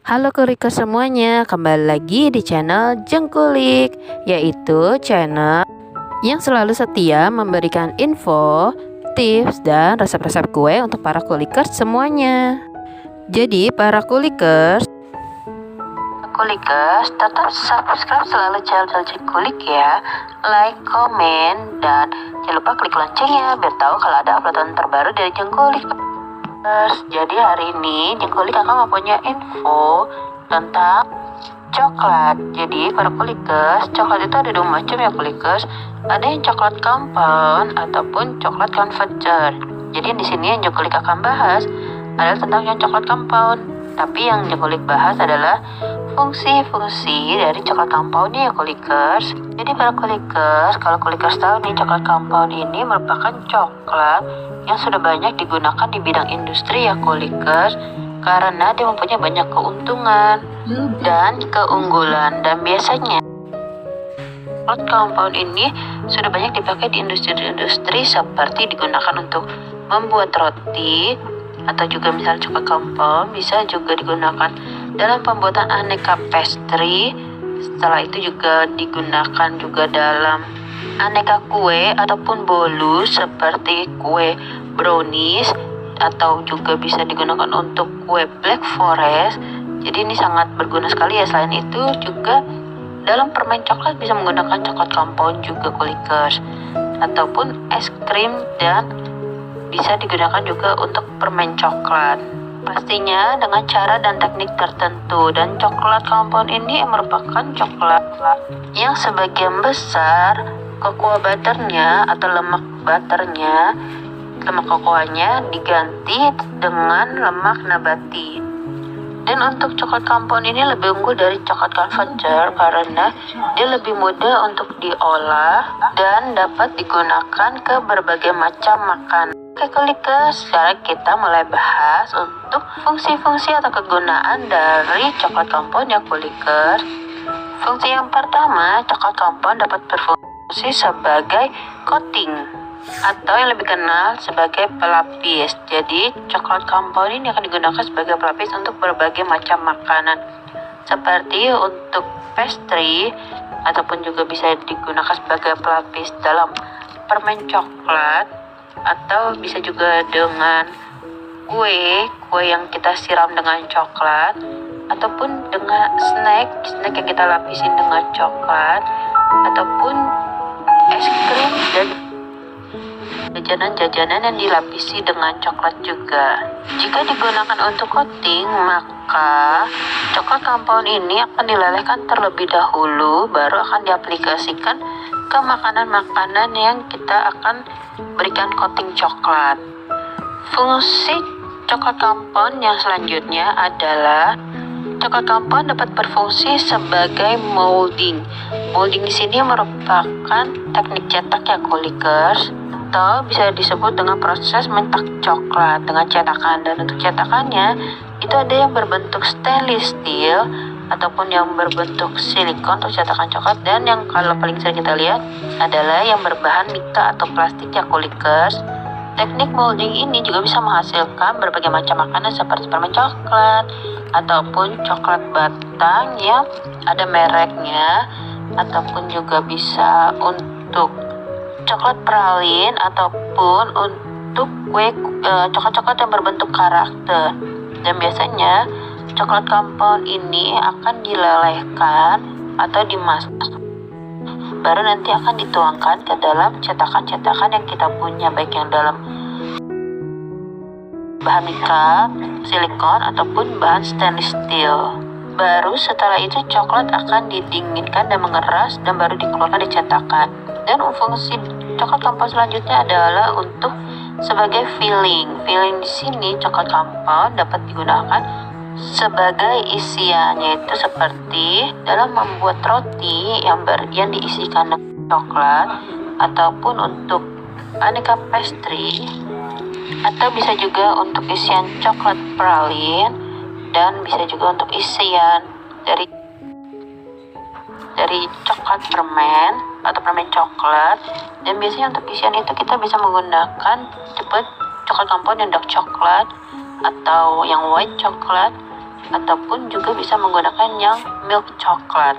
Halo Kurika semuanya, kembali lagi di channel Jengkulik, yaitu channel yang selalu setia memberikan info, tips, dan resep-resep kue untuk para kulikers semuanya. Jadi para kulikers tetap subscribe selalu channel Jengkulik ya, like, komen, dan jangan lupa klik loncengnya biar tahu kalau ada uploadan terbaru dari Jengkulik. Jadi hari ini Jengkulik akan mempunyai info tentang coklat. Jadi para kulikers, coklat itu ada dua macam ya kulikers. Ada yang coklat compound ataupun coklat converter. Jadi di sini yang Jengkulik akan bahas adalah tentang yang coklat compound. Tapi yang Jengkulik bahas adalah fungsi-fungsi dari coklat compoundnya ya kulikers. Jadi para kulikers, kalau kulikers tahu nih, coklat compound ini merupakan coklat yang sudah banyak digunakan di bidang industri ya kulikers, karena dia mempunyai banyak keuntungan dan keunggulan. Dan biasanya coklat compound ini sudah banyak dipakai di industri-industri seperti digunakan untuk membuat roti, atau juga misalnya coklat compound bisa juga digunakan dalam pembuatan aneka pastry. Setelah itu juga digunakan juga dalam aneka kue ataupun bolu seperti kue brownies, atau juga bisa digunakan untuk kue black forest. Jadi ini sangat berguna sekali ya. Selain itu juga dalam permen coklat bisa menggunakan coklat compound juga kulikers, ataupun es krim, dan bisa digunakan juga untuk permen coklat. Pastinya dengan cara dan teknik tertentu. Dan coklat compound ini merupakan coklat yang sebagian besar cocoa butternya atau lemak butternya, lemak kokoanya diganti dengan lemak nabati. Dan untuk coklat compound ini lebih unggul dari coklat converter karena dia lebih mudah untuk diolah dan dapat digunakan ke berbagai macam makanan. Oke kulikers, sekarang kita mulai bahas untuk fungsi-fungsi atau kegunaan dari coklat compound ya kulikers. Fungsi yang pertama, coklat compound dapat berfungsi sebagai coating atau yang lebih kenal sebagai pelapis. Jadi coklat compound ini akan digunakan sebagai pelapis untuk berbagai macam makanan, seperti untuk pastry, ataupun juga bisa digunakan sebagai pelapis dalam permen coklat, atau bisa juga dengan kue yang kita siram dengan coklat, ataupun dengan snack yang kita lapisin dengan coklat, ataupun es krim dan jajanan-jajanan yang dilapisi dengan coklat juga. Jika digunakan untuk coating, maka coklat compound ini akan dilelehkan terlebih dahulu, baru akan diaplikasikan ke makanan-makanan yang kita akan berikan coating coklat. Fungsi coklat compound yang selanjutnya adalah coklat compound dapat berfungsi sebagai molding. Molding di sini merupakan teknik cetak ya kulikers, atau bisa disebut dengan proses mencetak coklat dengan cetakan. Dan untuk cetakannya itu ada yang berbentuk stainless steel ataupun yang berbentuk silikon untuk cetakan coklat, dan yang kalau paling sering kita lihat adalah yang berbahan mika atau plastik ya kulikers. Teknik molding ini juga bisa menghasilkan berbagai macam makanan seperti permen coklat ataupun coklat batang yang ada mereknya, ataupun juga bisa untuk coklat pralin, ataupun untuk kue coklat-coklat yang berbentuk karakter. Dan biasanya coklat compound ini akan dilelehkan atau dimasak, baru nanti akan dituangkan ke dalam cetakan-cetakan yang kita punya, baik yang dalam bahan mika, silikon, ataupun bahan stainless steel. Baru setelah itu coklat akan didinginkan dan mengeras, dan baru dikeluarkan di cetakan. Dan fungsi coklat compound selanjutnya adalah untuk sebagai filling. Filling di sini coklat compound dapat digunakan sebagai isian, yaitu seperti dalam membuat roti yang diisikan dengan coklat, ataupun untuk aneka pastry, atau bisa juga untuk isian coklat pralin, dan bisa juga untuk isian dari coklat permen atau permen coklat. Dan biasanya untuk isian itu kita bisa menggunakan tipe coklat compound yang dark coklat atau yang white coklat, ataupun juga bisa menggunakan yang milk coklat.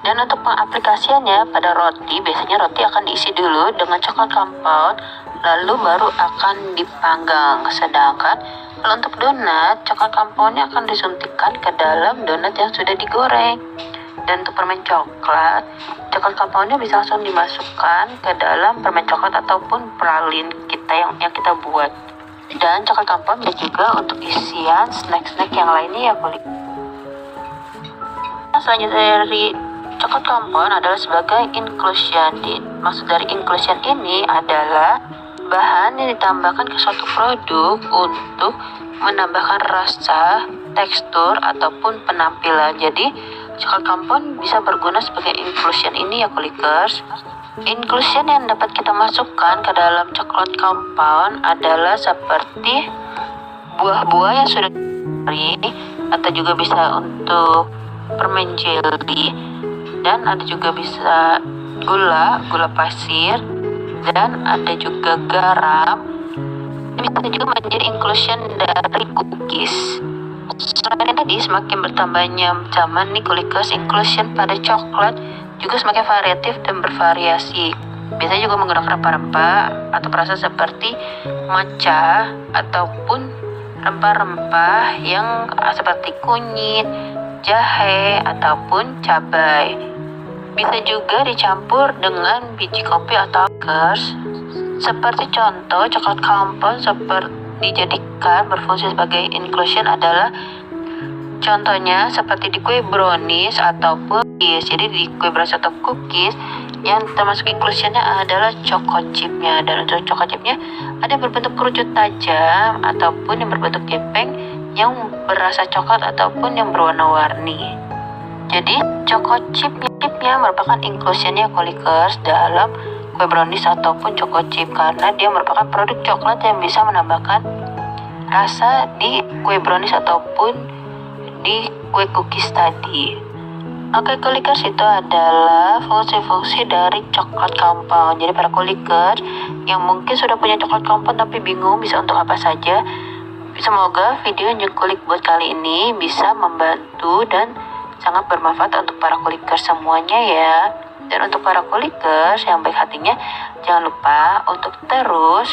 Dan untuk pengaplikasiannya pada roti, biasanya roti akan diisi dulu dengan coklat compound, lalu baru akan dipanggang. Sedangkan kalau untuk donat, coklat compoundnya akan disuntikkan ke dalam donat yang sudah digoreng. Dan untuk permen coklat compoundnya bisa langsung dimasukkan ke dalam permen coklat ataupun pralin kita yang kita buat. Dan coklat compound bisa juga untuk isian snack-snack yang lainnya ya kulit. Selanjutnya dari coklat compound adalah sebagai inclusion. Maksud dari inclusion ini adalah bahan yang ditambahkan ke suatu produk untuk menambahkan rasa, tekstur, ataupun penampilan. Jadi, coklat compound bisa berguna sebagai inclusion ini ya kulikers. Inclusion yang dapat kita masukkan ke dalam coklat compound adalah seperti buah-buah yang sudah diberi, atau juga bisa untuk permen jelly, dan ada juga bisa gula pasir, dan ada juga garam. Bisa juga menjadi inclusion dari cookies. Selain tadi, semakin bertambahnya zaman nih kulikers, inclusion pada coklat juga semakin variatif dan bervariasi. Biasanya juga menggunakan rempah-rempah atau perasa seperti matcha ataupun rempah-rempah yang seperti kunyit, jahe, ataupun cabai. Bisa juga dicampur dengan biji kopi atau kers. Seperti contoh, coklat compound seperti dijadikan berfungsi sebagai inclusion adalah contohnya seperti di kue brownies ataupun cookies. Jadi di kue brownies atau cookies yang termasuk inclusionnya adalah choco chipnya. Dan untuk choco chipnya ada yang berbentuk kerucut tajam ataupun yang berbentuk gepeng yang berasa coklat ataupun yang berwarna-warni. Jadi choco chipnya merupakan inclusionnya kulikers dalam kue brownies ataupun choco chip, karena dia merupakan produk coklat yang bisa menambahkan rasa di kue brownies ataupun di kue cookies tadi. Oke kulikers, itu adalah fungsi-fungsi dari coklat compound. Jadi para kulikers yang mungkin sudah punya coklat compound tapi bingung bisa untuk apa saja, semoga video Jengkulik buat kali ini bisa membantu dan sangat bermanfaat untuk para kulikers semuanya ya. Dan untuk para kulikers yang baik hatinya, jangan lupa untuk terus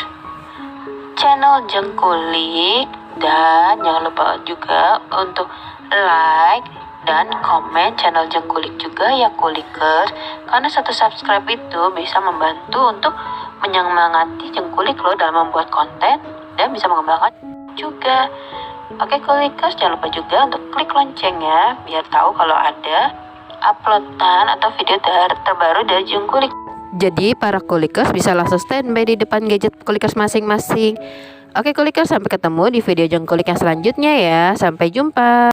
channel Jengkulik, dan jangan lupa juga untuk like dan komen channel Jengkulik juga ya kulikers, karena satu subscribe itu bisa membantu untuk menyemangati Jengkulik loh dalam membuat konten dan bisa mengembangkan juga. Oke kulikers, jangan lupa juga untuk klik loncengnya biar tahu kalau ada uploadan atau video terbaru dari Jengkulik. Jadi para kulikers bisa langsung standby di depan gadget kulikers masing-masing. Oke kulikers, sampai ketemu di video Jengkulik yang selanjutnya ya. Sampai jumpa.